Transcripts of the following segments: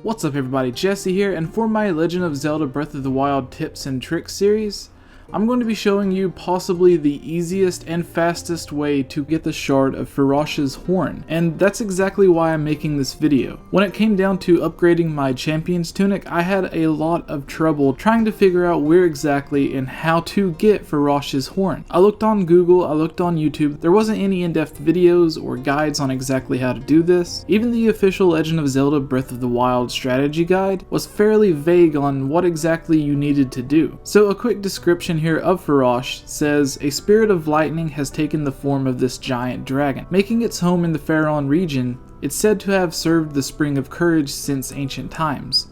What's up everybody, Jesse here, and for my Legend of Zelda Breath of the Wild tips and tricks series, I'm going to be showing you possibly the easiest and fastest way to get the shard of Farosh's horn, and that's exactly why I'm making this video. When it came down to upgrading my Champions Tunic, I had a lot of trouble trying to figure out where exactly and how to get Farosh's horn. I looked on Google, I looked on YouTube, there wasn't any in-depth videos or guides on exactly how to do this. Even the official Legend of Zelda Breath of the Wild strategy guide was fairly vague on what exactly you needed to do. So a quick description here of Farosh says, a spirit of lightning has taken the form of this giant dragon. Making its home in the Farosh region, it's said to have served the Spring of Courage since ancient times.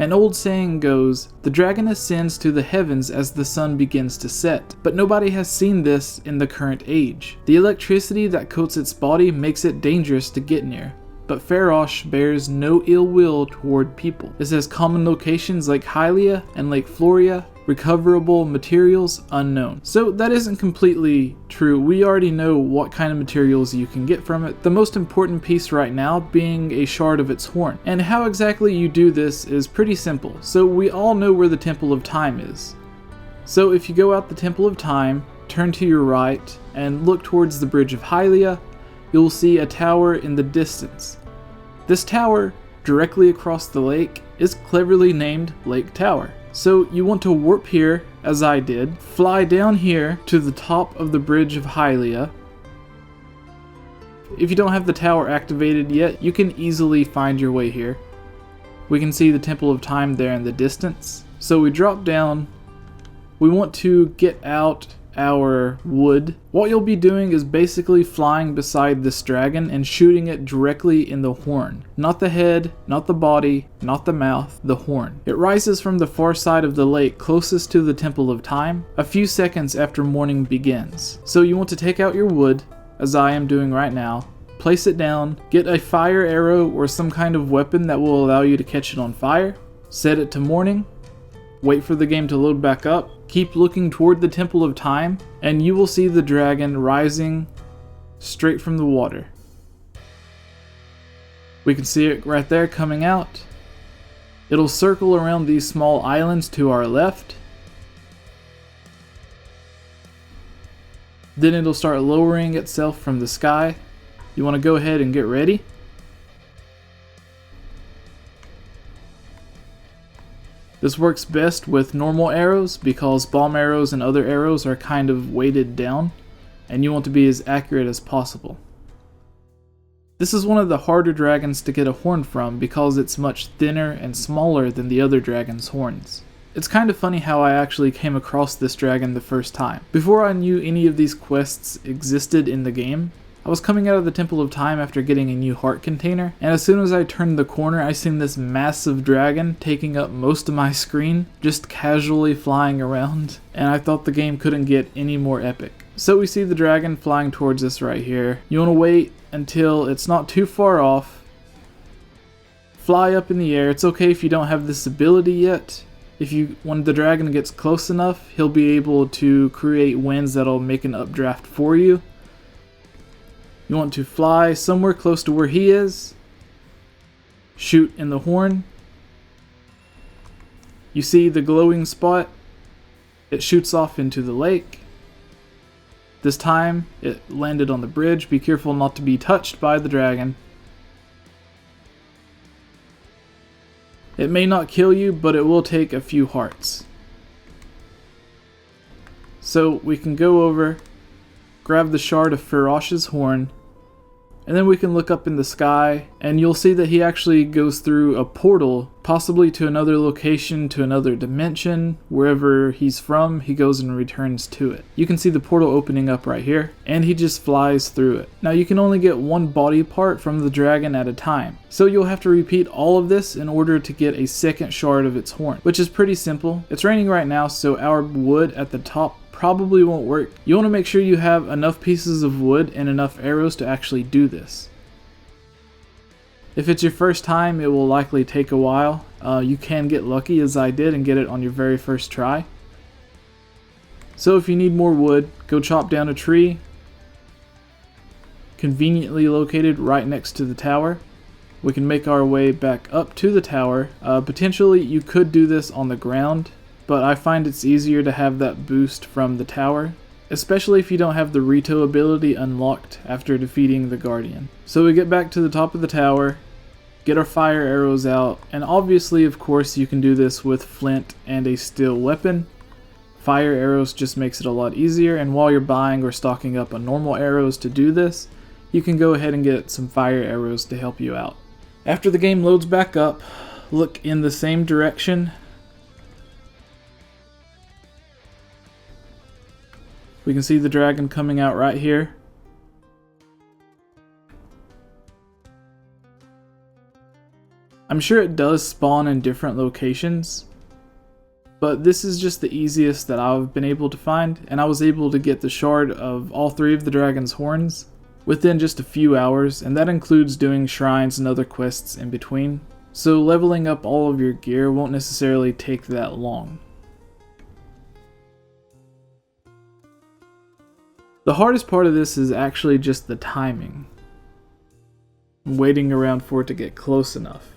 An old saying goes, the dragon ascends to the heavens as the sun begins to set, but nobody has seen this in the current age. The electricity that coats its body makes it dangerous to get near. But Farosh bears no ill will toward people. It has common locations like Hylia and Lake Floria, recoverable materials unknown. So that isn't completely true. We already know what kind of materials you can get from it, the most important piece right now being a shard of its horn. And how exactly you do this is pretty simple. So we all know where the Temple of Time is. So if you go out the Temple of Time, turn to your right, and look towards the Bridge of Hylia, you'll see a tower in the distance. This tower, directly across the lake, is cleverly named Lake Tower. So you want to warp here, as I did, fly down here to the top of the Bridge of Hylia. If you don't have the tower activated yet, you can easily find your way here. We can see the Temple of Time there in the distance. So we drop down. We want to get out our wood. What you'll be doing is basically flying beside this dragon and shooting it directly in the horn. Not the head, not the body, not the mouth, the horn. It rises from the far side of the lake closest to the Temple of Time, a few seconds after morning begins. So you want to take out your wood, as I am doing right now, place it down, get a fire arrow or some kind of weapon that will allow you to catch it on fire, set it to morning, wait for the game to load back up, keep looking toward the Temple of Time, and you will see the dragon rising straight from the water. We can see it right there coming out. It'll circle around these small islands to our left. Then it'll start lowering itself from the sky. You want to go ahead and get ready. This works best with normal arrows because bomb arrows and other arrows are kind of weighted down, and you want to be as accurate as possible. This is one of the harder dragons to get a horn from because it's much thinner and smaller than the other dragon's horns. It's kind of funny how I actually came across this dragon the first time. Before I knew any of these quests existed in the game, I was coming out of the Temple of Time after getting a new heart container, and as soon as I turned the corner, I seen this massive dragon taking up most of my screen, just casually flying around, and I thought the game couldn't get any more epic. So we see the dragon flying towards us right here. You want to wait until it's not too far off. Fly up in the air. It's okay if you don't have this ability yet. When the dragon gets close enough, he'll be able to create winds that'll make an updraft for you. You want to fly somewhere close to where he is, shoot in the horn. You see the glowing spot, it shoots off into the lake. This time it landed on the bridge. Be careful not to be touched by the dragon. It may not kill you, but it will take a few hearts. So we can go over, grab the shard of Farosh's horn, and then we can look up in the sky, and you'll see that he actually goes through a portal, possibly to another location, to another dimension. Wherever he's from, he goes and returns to it. You can see the portal opening up right here, and he just flies through it. Now you can only get one body part from the dragon at a time, so you'll have to repeat all of this in order to get a second shard of its horn, which is pretty simple. It's raining right now, so our wood at the top probably won't work. You want to make sure you have enough pieces of wood and enough arrows to actually do this. If it's your first time, it will likely take a while. You can get lucky, as I did, and get it on your very first try. So if you need more wood, go chop down a tree, conveniently located right next to the tower. we can make our way back up to the tower. Potentially you could do this on the ground, but I find it's easier to have that boost from the tower, especially if you don't have the Rito ability unlocked after defeating the Guardian. So we get back to the top of the tower, get our fire arrows out, and obviously of course you can do this with flint and a steel weapon. Fire arrows just makes it a lot easier, and while you're buying or stocking up on normal arrows to do this, you can go ahead and get some fire arrows to help you out. After the game loads back up, look in the same direction. We can see the dragon coming out right here. I'm sure it does spawn in different locations, but this is just the easiest that I've been able to find, and I was able to get the shard of all 3 of the dragon's horns within just a few hours, and that includes doing shrines and other quests in between. So leveling up all of your gear won't necessarily take that long. The hardest part of this is actually just the timing. Waiting around for it to get close enough.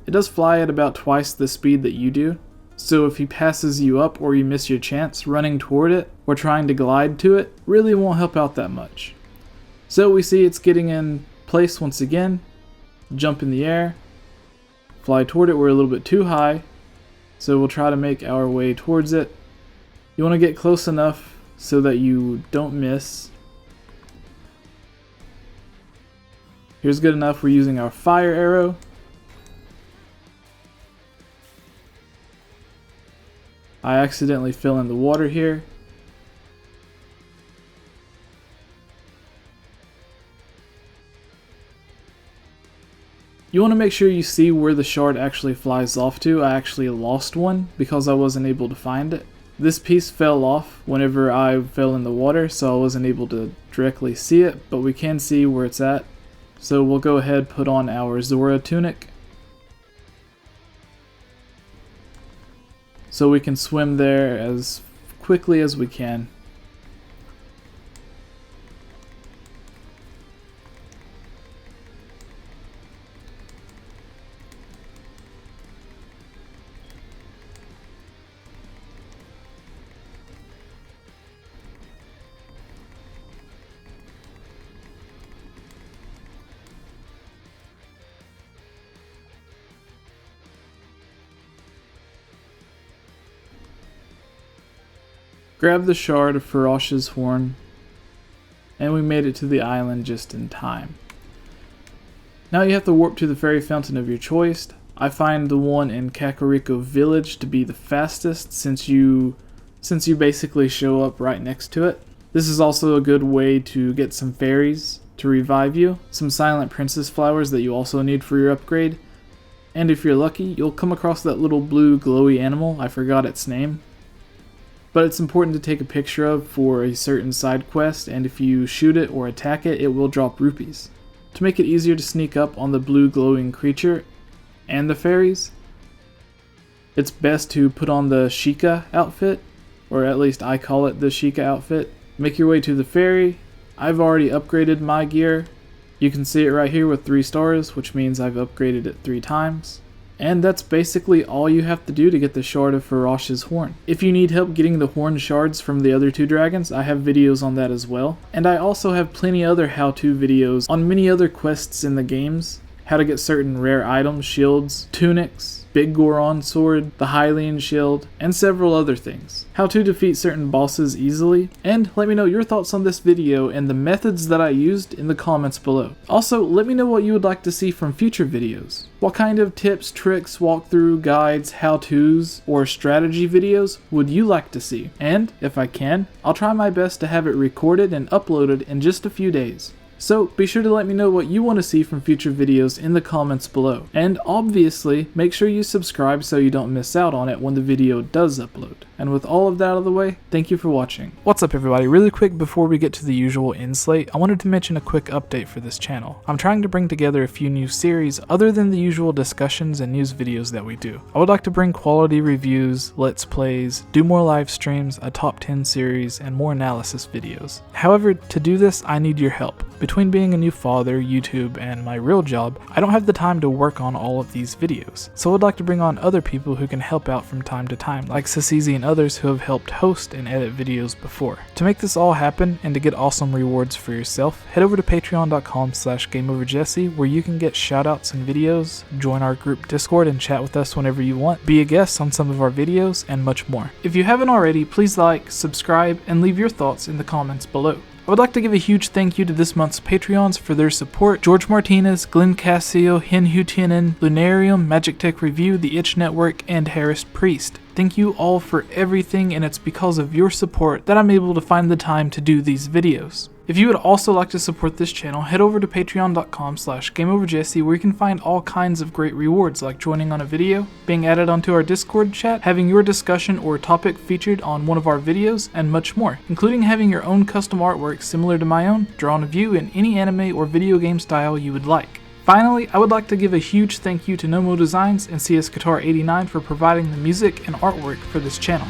It does fly at about twice the speed that you do, so if he passes you up or you miss your chance, running toward it or trying to glide to it really won't help out that much. So we see it's getting in place once again, jump in the air, fly toward it. We're a little bit too high, so we'll try to make our way towards it. You want to get close enough so that you don't miss. Here's good enough. We're using our fire arrow. I accidentally fell in the water here. You want to make sure you see where the shard actually flies off to. I actually lost one because I wasn't able to find it. This piece fell off whenever I fell in the water, so I wasn't able to directly see it, but we can see where it's at. So we'll go ahead, put on our Zelda Tunic, so we can swim there as quickly as we can. Grab the shard of Farosh's horn, and we made it to the island just in time. Now you have to warp to the fairy fountain of your choice. I find the one in Kakariko Village to be the fastest since you basically show up right next to it. This is also a good way to get some fairies to revive you, some silent princess flowers that you also need for your upgrade, and if you're lucky, you'll come across that little blue glowy animal. I forgot its name. But it's important to take a picture of for a certain side quest, and if you shoot it or attack it, it will drop rupees. To make it easier to sneak up on the blue glowing creature and the fairies, it's best to put on the Sheikah outfit, or at least I call it the Sheikah outfit. Make your way to the fairy. I've already upgraded my gear. You can see it right here with 3 stars, which means I've upgraded it 3 times. And that's basically all you have to do to get the shard of Farosh's horn. If you need help getting the horn shards from the other 2 dragons, I have videos on that as well. And I also have plenty other how-to videos on many other quests in the games. How to get certain rare items, shields, tunics, Big Goron sword, the Hylian shield, and several other things. How to defeat certain bosses easily, and let me know your thoughts on this video and the methods that I used in the comments below. Also, let me know what you would like to see from future videos. What kind of tips, tricks, walkthrough, guides, how-tos, or strategy videos would you like to see? And, if I can, I'll try my best to have it recorded and uploaded in just a few days. So be sure to let me know what you want to see from future videos in the comments below. And obviously, make sure you subscribe so you don't miss out on it when the video does upload. And with all of that out of the way, thank you for watching. What's up everybody, really quick before we get to the usual end slate, I wanted to mention a quick update for this channel. I'm trying to bring together a few new series other than the usual discussions and news videos that we do. I would like to bring quality reviews, let's plays, do more live streams, a top 10 series, and more analysis videos. However, to do this, I need your help. between being a new father, YouTube, and my real job, I don't have the time to work on all of these videos. So I'd like to bring on other people who can help out from time to time, like Sasizi and others who have helped host and edit videos before. To make this all happen and to get awesome rewards for yourself, head over to patreon.com/GameOverJesse, where you can get shoutouts and videos, join our group Discord and chat with us whenever you want, be a guest on some of our videos, and much more. If you haven't already, please like, subscribe, and leave your thoughts in the comments below. I would like to give a huge thank you to this month's Patreons for their support: George Martinez, Glenn Cassio, Hin Hutinen, Lunarium, Magic Tech Review, The Itch Network, and Harris Priest. Thank you all for everything, and it's because of your support that I'm able to find the time to do these videos. If you would also like to support this channel, head over to patreon.com/GameOverJesse, where you can find all kinds of great rewards like joining on a video, being added onto our Discord chat, having your discussion or topic featured on one of our videos, and much more, including having your own custom artwork similar to my own, drawn of you in any anime or video game style you would like. Finally, I would like to give a huge thank you to Gnomo Designs and CS Guitar 89 for providing the music and artwork for this channel.